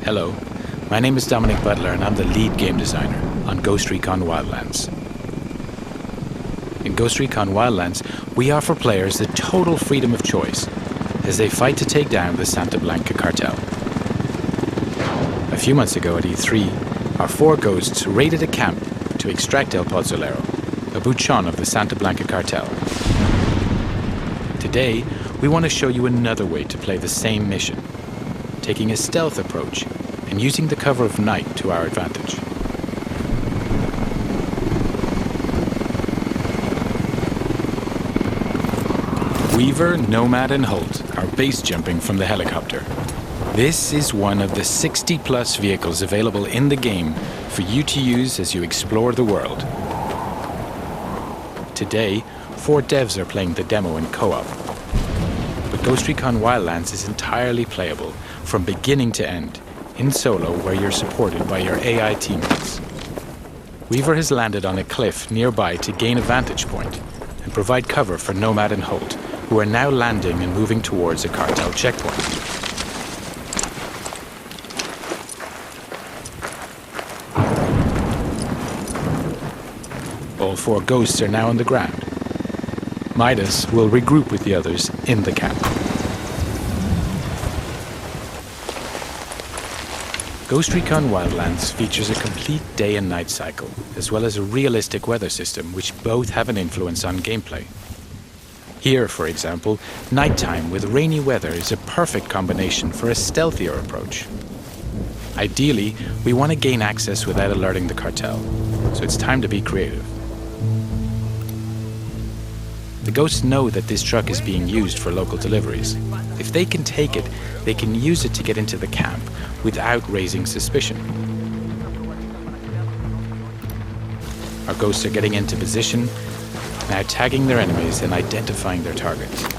Hello, my name is Dominic Butler and I'm the lead game designer on Ghost Recon Wildlands. In Ghost Recon Wildlands, we offer players the total freedom of choice as they fight to take down the Santa Blanca cartel. A few months ago at E3, our 4 ghosts raided a camp to extract El Pozolero, a bouchon of the Santa Blanca cartel. Today, we want to show you another way to play the same mission, taking a stealth approach and using the cover of night to our advantage. Weaver, Nomad and Holt are base jumping from the helicopter. This is one of the 60+ vehicles available in the game for you to use as you explore the world. Today, 4 devs are playing the demo in co-op. But Ghost Recon Wildlands is entirely playable from beginning to end, in solo where you're supported by your AI teammates. Weaver has landed on a cliff nearby to gain a vantage point and provide cover for Nomad and Holt, who are now landing and moving towards a cartel checkpoint. All 4 ghosts are now on the ground. Midas will regroup with the others in the camp. Ghost Recon Wildlands features a complete day and night cycle, as well as a realistic weather system which both have an influence on gameplay. Here, for example, nighttime with rainy weather is a perfect combination for a stealthier approach. Ideally, we want to gain access without alerting the cartel, so it's time to be creative. The ghosts know that this truck is being used for local deliveries. If they can take it, they can use it to get into the camp without raising suspicion. Our ghosts are getting into position, now tagging their enemies and identifying their targets.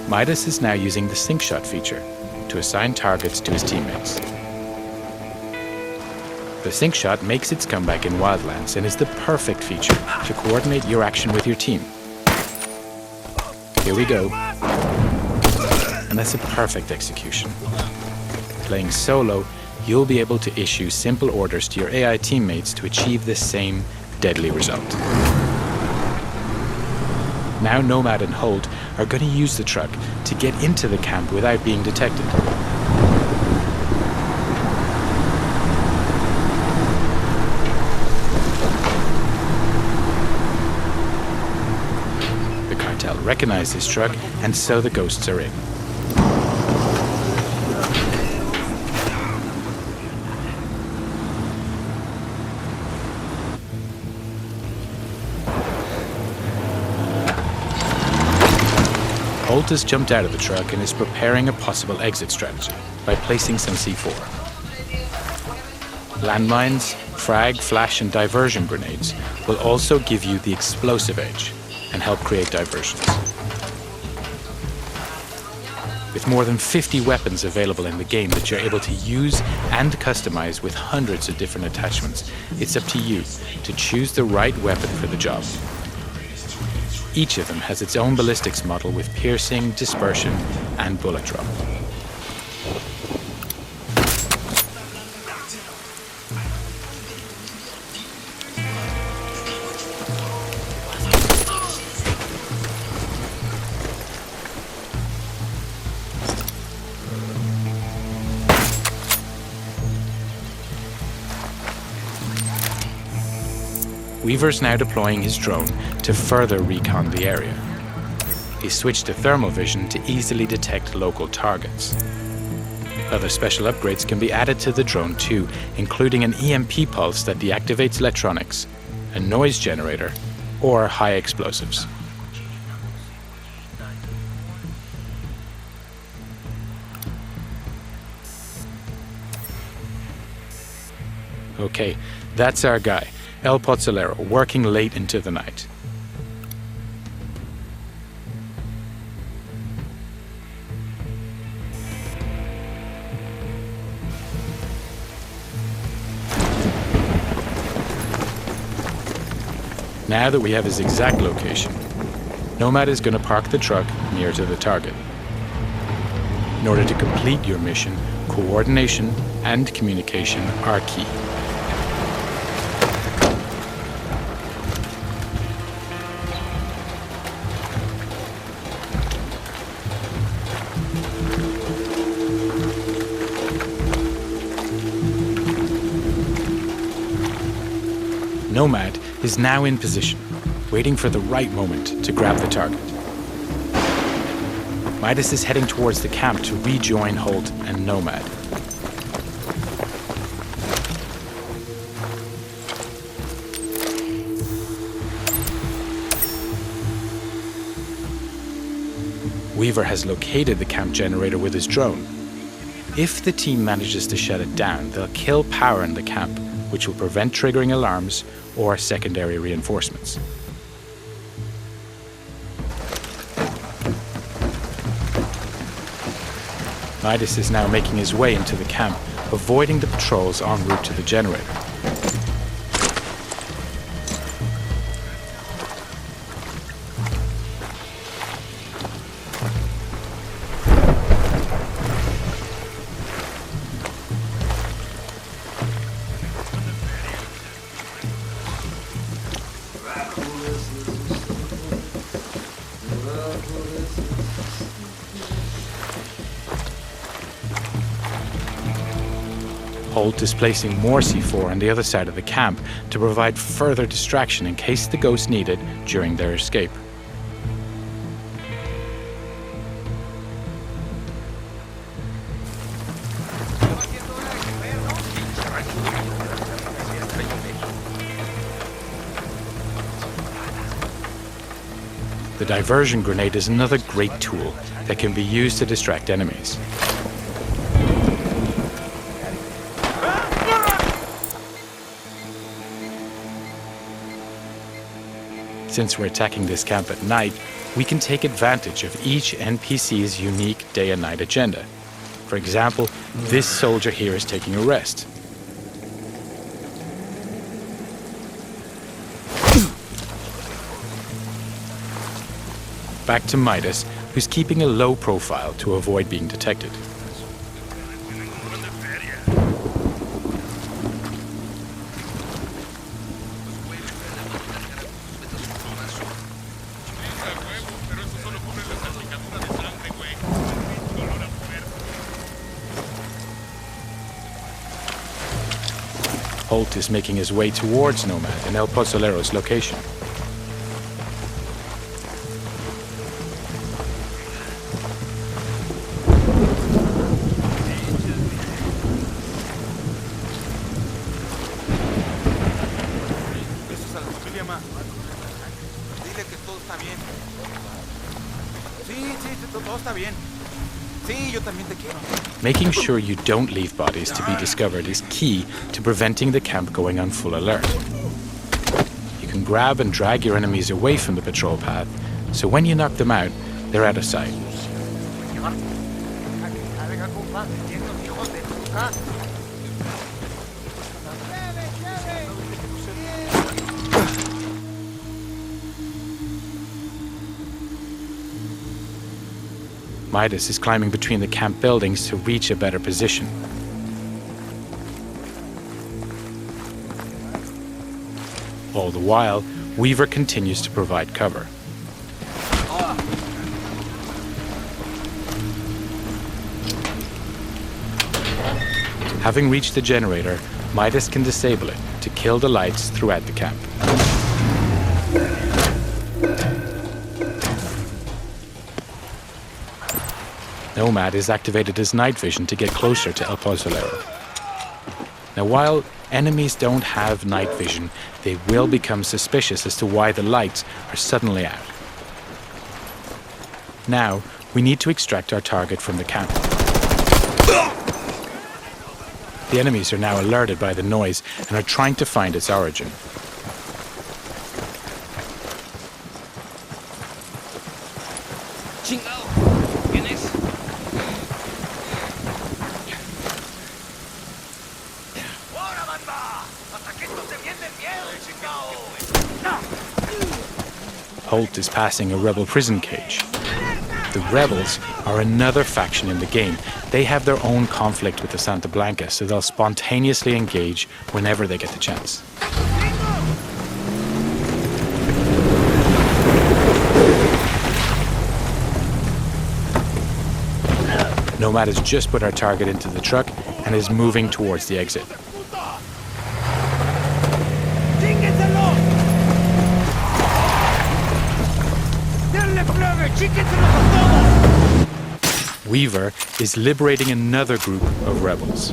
Midas is now using the sync shot feature to assign targets to his teammates. The sync shot makes its comeback in Wildlands and is the perfect feature to coordinate your action with your team. Here we go. And that's a perfect execution. Playing solo, you'll be able to issue simple orders to your AI teammates to achieve the same deadly result. Now Nomad and Holt are going to use the truck to get into the camp without being detected. The cartel recognize this truck, and so the ghosts are in. Holt has jumped out of the truck and is preparing a possible exit strategy by placing some C4. Landmines, frag, flash and diversion grenades will also give you the explosive edge and help create diversions. With more than 50 weapons available in the game that you're able to use and customize with hundreds of different attachments, it's up to you to choose the right weapon for the job. Each of them has its own ballistics model with piercing, dispersion, and bullet drop. Weaver's now deploying his drone to further recon the area. He switched to thermal vision to easily detect local targets. Other special upgrades can be added to the drone too, including an EMP pulse that deactivates electronics, a noise generator, or high explosives. Okay, that's our guy. El Pozolero, working late into the night. Now that we have his exact location, Nomad is going to park the truck near to the target. In order to complete your mission, coordination and communication are key. Nomad is now in position, waiting for the right moment to grab the target. Midas is heading towards the camp to rejoin Holt and Nomad. Weaver has located the camp generator with his drone. If the team manages to shut it down, they'll kill power in the camp, which will prevent triggering alarms or secondary reinforcements. Midas is now making his way into the camp, avoiding the patrols en route to the generator. Holt is placing more C4 on the other side of the camp to provide further distraction in case the ghosts need it during their escape. The diversion grenade is another great tool that can be used to distract enemies. Since we're attacking this camp at night, we can take advantage of each NPC's unique day and night agenda. For example, this soldier here is taking a rest. Back to Midas, who's keeping a low profile to avoid being detected. Holt is making his way towards Nomad and El Pozolero's location. Making sure you don't leave bodies to be discovered is key to preventing the camp going on full alert. You can grab and drag your enemies away from the patrol path, so when you knock them out, they're out of sight. Midas is climbing between the camp buildings to reach a better position. All the while, Weaver continues to provide cover. Having reached the generator, Midas can disable it to kill the lights throughout the camp. Nomad has activated his night vision to get closer to El Pozolero. Now, while enemies don't have night vision, they will become suspicious as to why the lights are suddenly out. Now, we need to extract our target from the camp. The enemies are now alerted by the noise and are trying to find its origin. Chingado. ¿Quién es? Holt is passing a rebel prison cage. The rebels are another faction in the game. They have their own conflict with the Santa Blanca, so they'll spontaneously engage whenever they get the chance. Nomad has just put our target into the truck and is moving towards the exit. Weaver is liberating another group of rebels.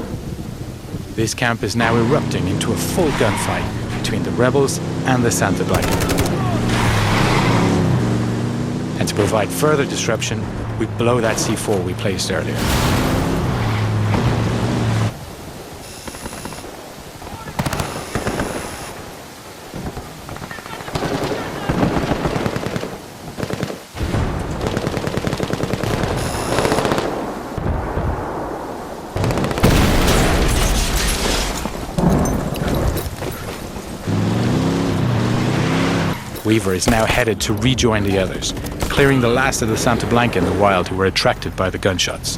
This camp is now erupting into a full gunfight between the rebels and the Santa Blanca. And to provide further disruption, we blow that C4 we placed earlier. Weaver is now headed to rejoin the others, clearing the last of the Santa Blanca in the wild who were attracted by the gunshots.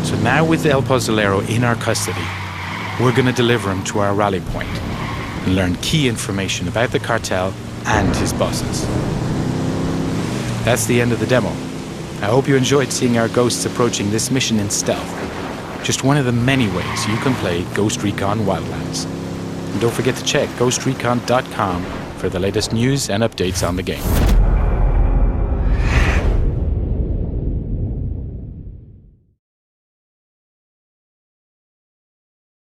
So now with El Pozolero in our custody, we're going to deliver him to our rally point and learn key information about the cartel and his bosses. That's the end of the demo. I hope you enjoyed seeing our ghosts approaching this mission in stealth. Just one of the many ways you can play Ghost Recon Wildlands. And don't forget to check ghostrecon.com for the latest news and updates on the game.